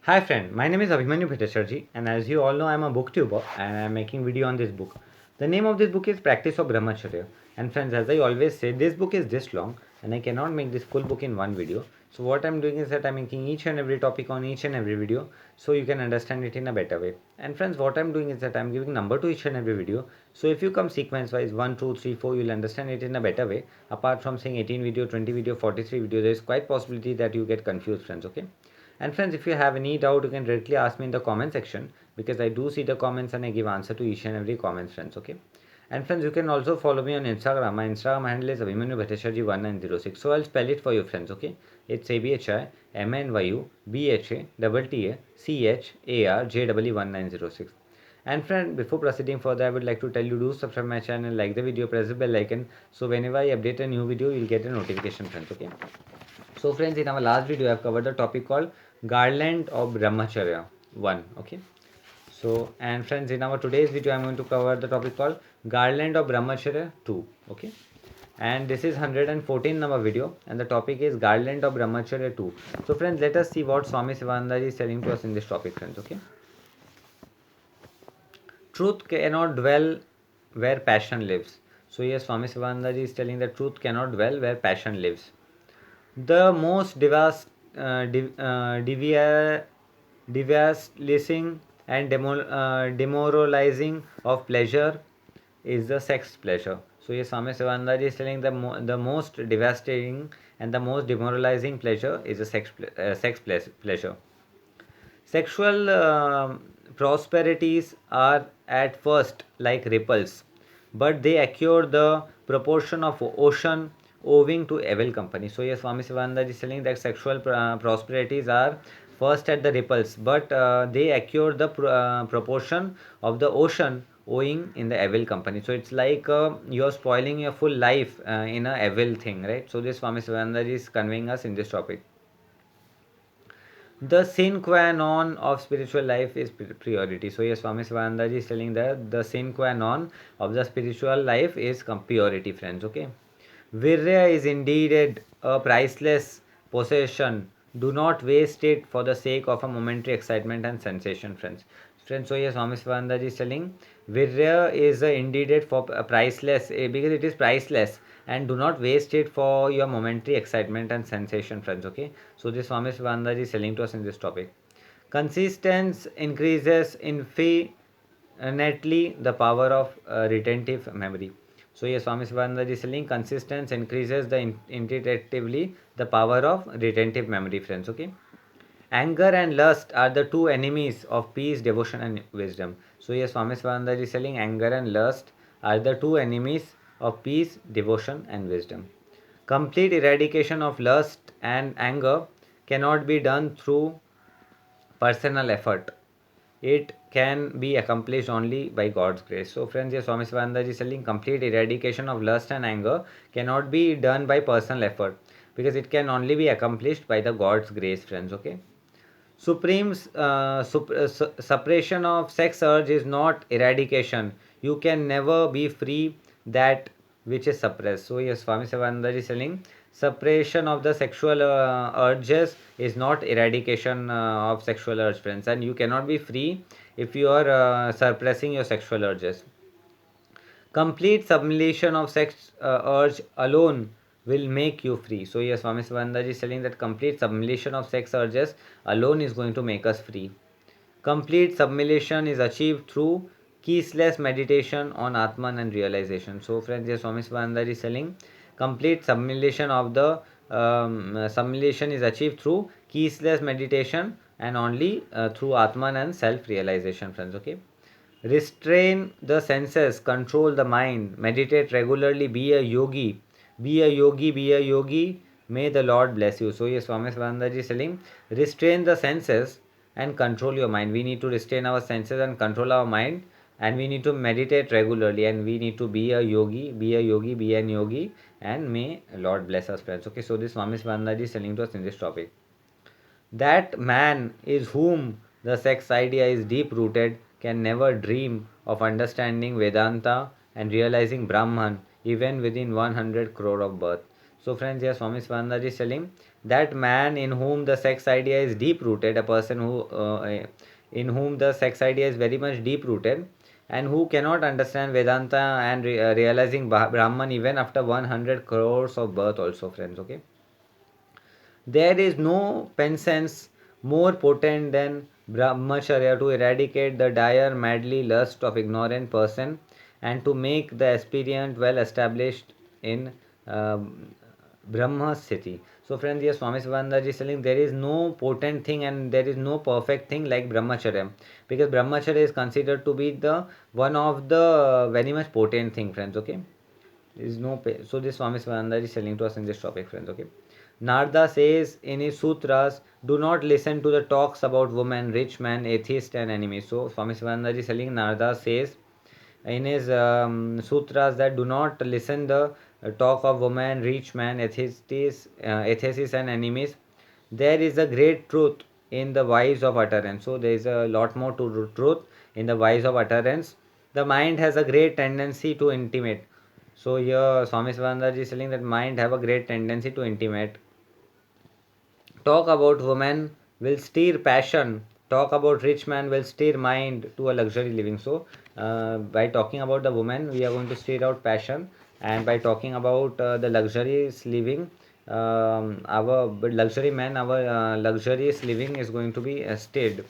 Hi friend, my name is Abhimanyu Bhattacharjee and as you all know I am a booktuber and I am making video on this book. The name of this book is Practice of Brahmacharya, and friends, as I always say, this book is this long and I cannot make this full book in one video. So what I am doing is that I am making each and every topic on each and every video so you can understand it in a better way. And friends, what I am doing is that I am giving number to each and every video. So if you come sequence wise 1, 2, 3, 4, you will understand it in a better way. Apart from saying 18 video, 20 video, 43 video, there is quite possibility that you get confused friends, okay? And friends, if you have any doubt, you can directly ask me in the comment section because I do see the comments and I give answer to each and every comment, friends. Okay. And friends, you can also follow me on Instagram. My Instagram handle is Abhimanyu Bhattacharjee 1906. So I'll spell it for you, friends. Okay. It's ABHIMNYUBHATTACHARJEE1906. And friend, before proceeding further, I would like to tell you do subscribe my channel, like the video, press the bell icon. So whenever I update a new video, you'll get a notification, friends. Okay. So friends, in our last video, I have covered the topic called Garland of Brahmacharya 1. Okay. So, and friends, in our today's video, I'm going to cover the topic called Garland of Brahmacharya 2. Okay. And this is 114 number video and the topic is Garland of Brahmacharya 2. So friends, let us see what Swami Sivananda is telling to us in this topic, friends. Okay. Truth cannot dwell where passion lives. So yes, Swami Sivananda is telling that truth cannot dwell where passion lives. The most devastating and demoralizing of pleasure is the sex pleasure. So yes, Swami Sivananda is telling the most devastating and the most demoralizing pleasure is the pleasure. Sexual prosperities are at first like ripples, but they occur the proportion of ocean owing to evil company. So yes, Swami Sivananda is telling that sexual prosperities are first at the ripples, but they occur the proportion of the ocean owing in the evil company. So it's like you're spoiling your full life in a evil thing, right? So this Swami Sivananda is conveying us in this topic. The sine qua non of spiritual life is purity. So yes, Swami Sivananda is telling that the sine qua non of the spiritual life is purity, friends. Okay. Virya is indeed a priceless possession. Do not waste it for the sake of a momentary excitement and sensation, friends. Friends, so yes, Swami Sivananda is telling Virya is indeed for priceless because it is priceless, and do not waste it for your momentary excitement and sensation, friends. Okay. So this Swami Sivananda is telling to us in this topic. Consistency increases infinitely the power of retentive memory. So yes, Swami Sivananda is telling consistency increases the intuitively the power of retentive memory, friends. Okay. Anger and lust are the two enemies of peace, devotion, and wisdom. So yes, Swami Swananda is telling anger and lust are the two enemies of peace, devotion, and wisdom. Complete eradication of lust and anger cannot be done through personal effort. It can be accomplished only by God's grace. So friends, yes, Swami Swananda is telling complete eradication of lust and anger cannot be done by personal effort because it can only be accomplished by the God's grace, friends. Okay. Suppression of sex urge is not eradication. You can never be free that which is suppressed. So yes, Swami Sivananda is telling suppression of the sexual urges is not eradication of sexual urge, friends, and you cannot be free if you are suppressing your sexual urges. Complete sublimation of sex urge alone will make you free. So yes, Swami Sivananda is telling that complete sublimation of sex urges alone is going to make us free. Complete sublimation is achieved through ceaseless meditation on Atman and realization. So friends, yes, Swami Sivananda is telling complete sublimation of the sublimation is achieved through ceaseless meditation and only through Atman and self-realization, friends. Okay. Restrain the senses, control the mind, meditate regularly, be a yogi, be a yogi, be a yogi. May the Lord bless you. So, yes, Swami Svananda is telling restrain the senses and control your mind. We need to restrain our senses and control our mind, and we need to meditate regularly, and we need to be a yogi, be a yogi, be an yogi, and may Lord bless us, friends. Okay, so this Swami Svananda is telling to us in this topic. That man is whom the sex idea is deep rooted can never dream of understanding Vedanta and realizing Brahman even within 100 crore of birth. So friends, here Swami Swananda is telling that man in whom the sex idea is deep rooted, a person who in whom the sex idea is very much deep rooted, and who cannot understand Vedanta and realizing Brahman even after 100 crores of birth also, friends. Okay, there is no penance more potent than brahmacharya to eradicate the dire madly lust of ignorant person and to make the aspirant well established in Brahma Sthiti. So friends, yes, Swami Sivananda is telling there is no potent thing and there is no perfect thing like brahmacharya, because brahmacharya is considered to be the one of the very much potent thing, friends. Okay, there is no so this Swami Sivananda is telling to us in this topic, friends. Okay, Narda says in his sutras, do not listen to the talks about women, rich man, atheist, and enemies. So Swami Sivananda is telling, Narda says in his sutras that do not listen the talk of woman, rich man, atheists, and enemies. There is a great truth in the wise of utterance. So there is a lot more to truth in the wise of utterance. The mind has a great tendency to intimate. So here Swami Sivananda is telling that mind have a great tendency to intimate. Talk about woman will steer passion. Talk about rich man will steer mind to a luxury living. So, by talking about the woman, we are going to steer out passion, and by talking about the luxurious living, our luxury man, our luxurious living is going to be steered.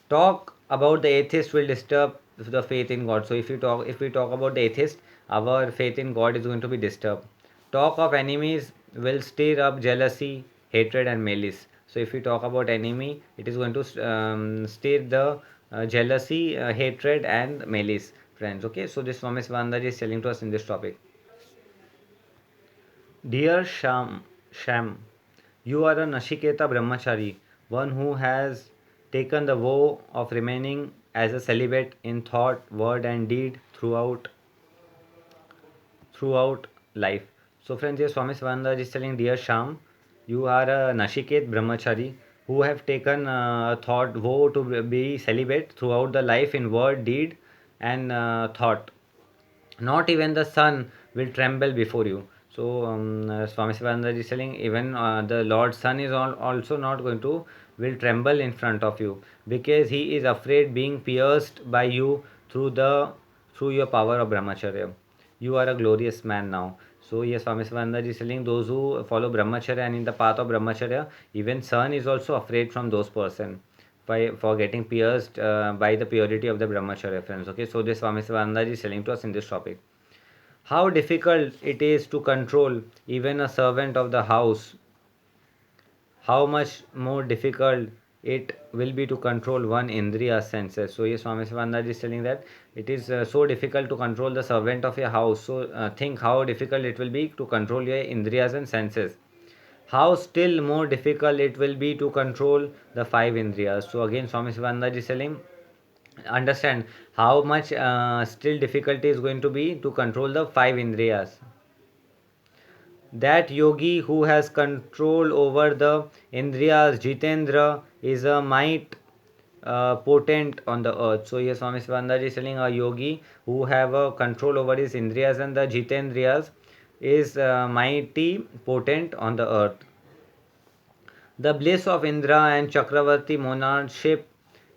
Talk about the atheist will disturb the faith in God. So if we talk about the atheist, our faith in God is going to be disturbed. Talk of enemies will stir up jealousy, hatred, and malice. So if we talk about enemy, it is going to stir the jealousy, hatred, and malice, friends. Okay, so this Swami Sivananda is telling to us in this topic. Dear Sham, you are a Nashiketa Brahmachari, one who has taken the vow of remaining as a celibate in thought, word, and deed throughout life. So, friends, here Swami Sivananda is telling, dear Sham, you are a Nashiket Brahmachari who have taken a thought vow to be celibate throughout the life in word, deed, and thought. Not even the sun will tremble before you. So Swami Sivananda is telling even the Lord Sun is also not going to will tremble in front of you, because he is afraid being pierced by you through your power of brahmacharya. You are a glorious man now. So yes, Swami Sivananda is telling those who follow brahmacharya and in the path of brahmacharya, even sun is also afraid from those person for getting pierced by the purity of the brahmacharya, friends. Okay, so this Swami Sivananda is telling to us in this topic how difficult it is to control even a servant of the house, how much more difficult it will be to control one indriya senses. So yes, Swami Sivananda is telling that it is so difficult to control the servant of your house. So think how difficult it will be to control your indriyas and senses. How still more difficult it will be to control the five indriyas. So again, Swami Sivananda is telling, understand how much still difficulty is going to be to control the five indriyas. That yogi who has control over the indriyas, Jitendra, is a might potent on the earth. So here Swami Sivananda is telling a yogi who have a control over his indriyas and the Jitendriyas is mighty potent on the earth. The bliss of Indra and Chakravarti monarchship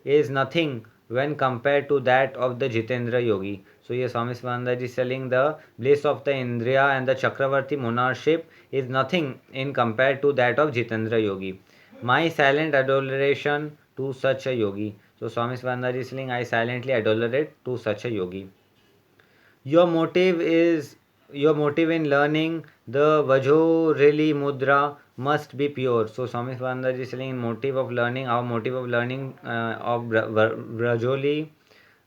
is nothing when compared to that of the Jitendra yogi. So here Swami Sivananda is telling the bliss of the Indriya and the Chakravarti monarchship is nothing in compared to that of Jitendra yogi. My silent adoration to such a yogi. So Swami Sivananda is telling, I silently adorate to such a yogi. Your motive is your motive in learning the Vajoreli Mudra must be pure. So Swami Swananda is telling motive of learning, our motive of learning of Vrajoli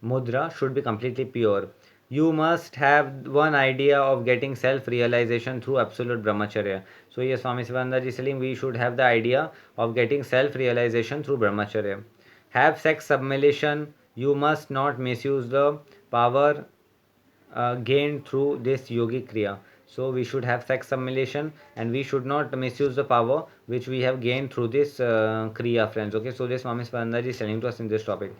Mudra should be completely pure. You must have one idea of getting self-realization through absolute brahmacharya. So yes, Swami Sivananda is telling we should have the idea of getting self-realization through brahmacharya. Have sex sublimation. You must not misuse the power gained through this yogic kriya. So we should have sex simulation and we should not misuse the power which we have gained through this kriya, friends. Okay, so this Swami Spandaji is telling to us in this topic.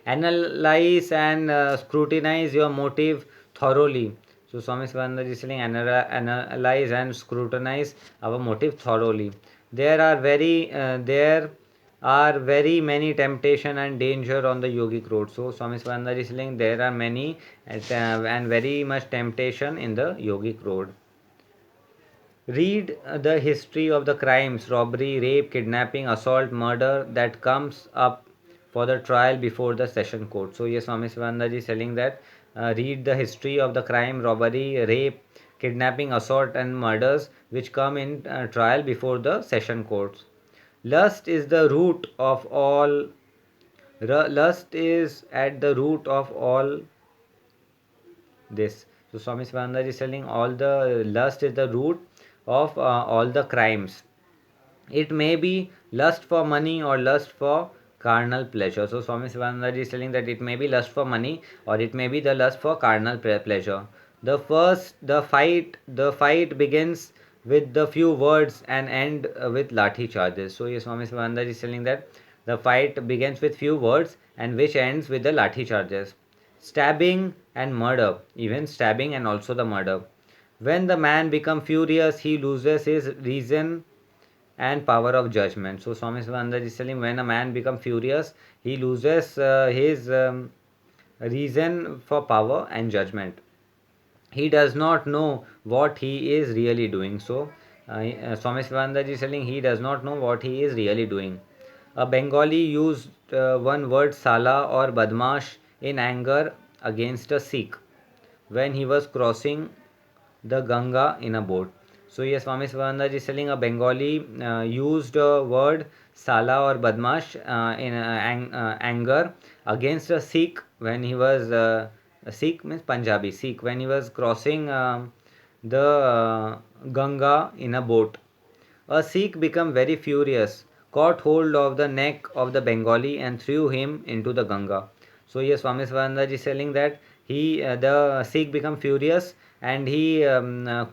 Analyze and scrutinize your motive thoroughly. So Swami Sivananda is saying, analyze and scrutinize our motive thoroughly. There are very many temptation and danger on the yogic road. So Swami Sivananda is saying there are many and very much temptation in the yogic road. Read the history of the crimes, robbery, rape, kidnapping, assault, murder that comes up for the trial before the session court. So yes, Swami Sivananda is telling that read the history of the crime, robbery, rape, kidnapping, assault and murders which come in trial before the session courts. Lust is the root of all. Lust is at the root of all this. So Swami Sivananda is telling all the lust is the root of all the crimes. It may be lust for money or lust for carnal pleasure. So Swami Sivananda is telling that it may be lust for money or it may be the lust for carnal pleasure. The fight begins with the few words and end with lathi charges. So yes, Swami Sivananda is telling that the fight begins with few words and which ends with the lathi charges. Stabbing and murder, even stabbing and also the murder. When the man becomes furious, he loses his reason and power of judgment. So Swami Sivananda is telling when a man becomes furious, he loses his reason for power and judgment. He does not know what he is really doing. So Swami Sivananda is telling he does not know what he is really doing. A Bengali used one word sala or badmash in anger against a Sikh when he was crossing the Ganga in a boat. So yes, Swami Sivananda is telling a Bengali used a word sala or badmash in anger against a Sikh when he was a Sikh means Punjabi Sikh when he was crossing the Ganga in a boat. A Sikh became very furious, caught hold of the neck of the Bengali and threw him into the Ganga. So yes, Swami Swaminanda is telling that the Sikh became furious and he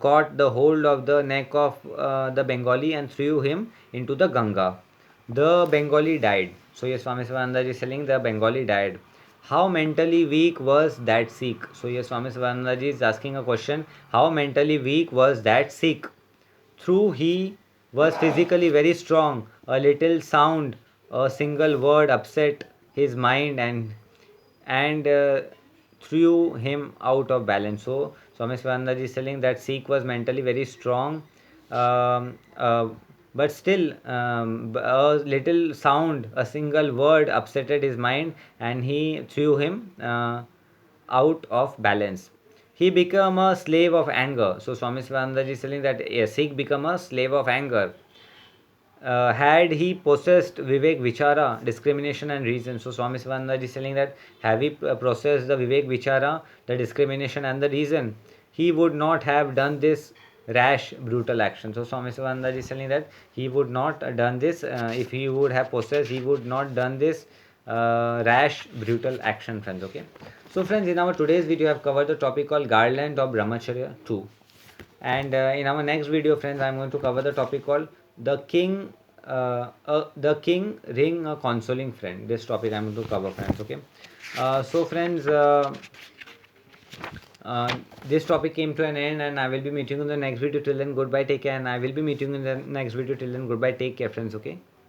caught the hold of the neck of the Bengali and threw him into the Ganga. The Bengali died. So yes, Swami Swaminanda is telling the Bengali died. How mentally weak was that Sikh? So yes, Swami Swaminanda is asking a question. How mentally weak was that Sikh? Through he was physically very strong. A little sound, a single word upset his mind and threw him out of balance. So Swami Swananda is telling that Sikh was mentally very strong, um, uh, but still a little sound, a single word upsetted his mind, and he threw him out of balance. He became a slave of anger. So Swami Swananda is telling that a Sikh become a slave of anger. Had he possessed Vivek Vichara, discrimination and reason. So Swami Sivananda is telling that have he possessed the Vivek Vichara, the discrimination and the reason, he would not have done this rash, brutal action. So Swami Sivananda is telling that he would not done this if he would have possessed, he would not done this rash, brutal action, friends. Okay. So friends, in our today's video, I have covered the topic called Garland of Brahmacharya 2. And in our next video, friends, I'm going to cover the topic called the king ring a consoling friend. This topic I'm going to cover, friends. Okay. So friends, this topic came to an end, and I will be meeting you in the next video. Till then, goodbye, take care, and I will be meeting you in the next video. Till then, goodbye, take care, friends. Okay.